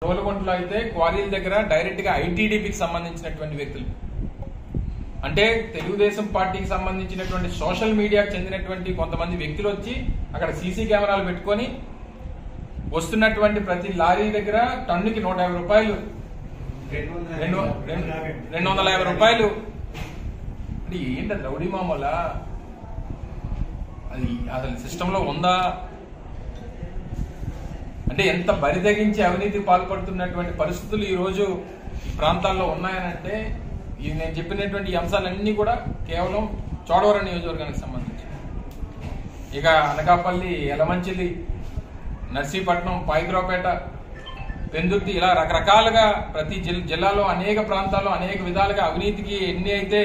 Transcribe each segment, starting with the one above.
రోలుగుంటలో అయితే క్వారీల దగ్గర డైరెక్ట్ గా ఐటీడీపీకి సంబంధించినటువంటి వ్యక్తులు అంటే తెలుగుదేశం పార్టీకి సంబంధించినటువంటి సోషల్ మీడియాకు చెందినటువంటి కొంతమంది వ్యక్తులు వచ్చి అక్కడ సీసీ కెమెరాలు పెట్టుకొని వస్తున్నటువంటి ప్రతి లారీ దగ్గర టన్నుకి 150 రూపాయలు 250 రూపాయలు అంటే ఏంటది రౌడీ మామూలా అది అసలు సిస్టంలో ఉందా అంటే ఎంత బరిదగించి అవినీతికి పాల్పడుతున్నటువంటి పరిస్థితులు ఈ రోజు ఈ ప్రాంతాల్లో ఉన్నాయనంటే ఇది నేను చెప్పినటువంటి అంశాలన్నీ కూడా కేవలం చోడవరం నియోజకవర్గానికి సంబంధించి ఇక అనకాపల్లి యలమంచిలి నర్సీపట్నం పాయిగ్రావుపేట పెందుర్తి ఇలా రకరకాలుగా ప్రతి జిల్లాలో అనేక ప్రాంతాల్లో అనేక విధాలుగా అవినీతికి ఎన్ని అయితే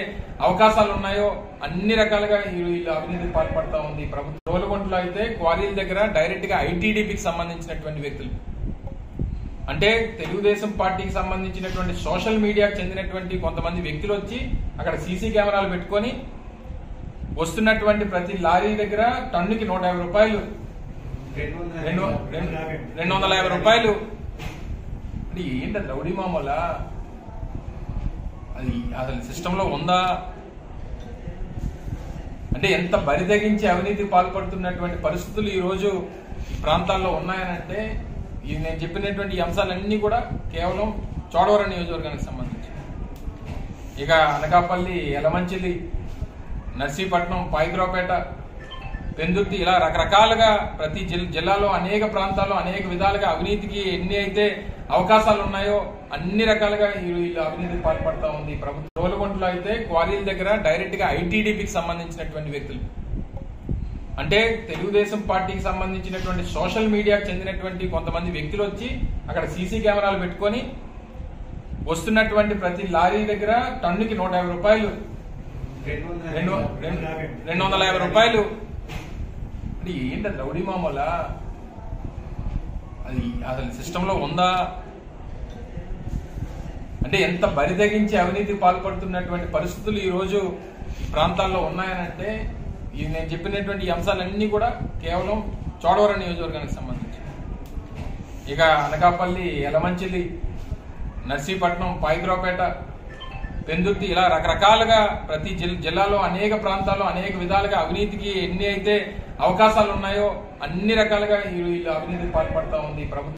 అవకాశాలు ఉన్నాయో అన్ని రకాలుగా వీళ్ళు అవినీతికి పాల్పడతా ఉంది ప్రభుత్వం. రోలుగుంటలో అయితే క్వారీల దగ్గర డైరెక్ట్ గా ఐటీడీపీకి సంబంధించినటువంటి వ్యక్తులు అంటే తెలుగుదేశం పార్టీకి సంబంధించినటువంటి సోషల్ మీడియాకు చెందినటువంటి కొంతమంది వ్యక్తులు వచ్చి అక్కడ సీసీ కెమెరాలు పెట్టుకొని వస్తున్నటువంటి ప్రతి లారీ దగ్గర టన్నుకి 150 రూపాయలు 250 రూపాయలు అంటే ఏంటది రౌడీ మామూలా అది అసలు సిస్టంలో ఉందా అంటే ఎంత బరిదగించి అవినీతికి పాల్పడుతున్నటువంటి పరిస్థితులు ఈ రోజు ఈ ప్రాంతాల్లో ఉన్నాయనంటే ఇది నేను చెప్పినటువంటి అంశాలన్నీ కూడా కేవలం చోడవరం నియోజకవర్గానికి సంబంధించి ఇక అనకాపల్లి యలమంచిలి నర్సీపట్నం పాయిగ్రావుపేట పెందుర్తి ఇలా రకరకాలుగా ప్రతి జిల్లాలో అనేక ప్రాంతాల్లో అనేక విధాలుగా అవినీతికి ఎన్ని అయితే అవకాశాలు ఉన్నాయో అన్ని రకాలుగా వీళ్ళు అవినీతికి పాల్పడతా ఉంది ప్రభుత్వం. రోలుగుంటలో అయితే క్వారీల దగ్గర డైరెక్ట్ గా ఐటీడీపీకి సంబంధించినటువంటి వ్యక్తులు అంటే తెలుగుదేశం పార్టీకి సంబంధించినటువంటి సోషల్ మీడియాకు చెందినటువంటి కొంతమంది వ్యక్తులు వచ్చి అక్కడ సీసీ కెమెరాలు పెట్టుకొని వస్తున్నటువంటి ప్రతి లారీ దగ్గర టన్నుకి 150 రూపాయలు 250 రూపాయలు అంటే ఏంటది రౌడీ మామూలా అది అసలు సిస్టంలో ఉందా అంటే ఎంత బరిదగించి అవినీతికి పాల్పడుతున్నటువంటి పరిస్థితులు ఈ రోజు ఈ ప్రాంతాల్లో ఉన్నాయనంటే ఇది నేను చెప్పినటువంటి అంశాలన్నీ కూడా కేవలం చోడవరం నియోజకవర్గానికి సంబంధించి ఇక అనకాపల్లి యలమంచిలి నర్సీపట్నం పాయిగ్రావుపేట పెందుర్తి ఇలా రకరకాలుగా ప్రతి జిల్లాలో అనేక ప్రాంతాల్లో అనేక విధాలుగా అవినీతికి ఎన్ని అయితే అవకాశాలు ఉన్నాయో అన్ని రకాలుగా వీళ్ళు అవినీతికి పాల్పడతా ఉంది ప్రభుత్వం.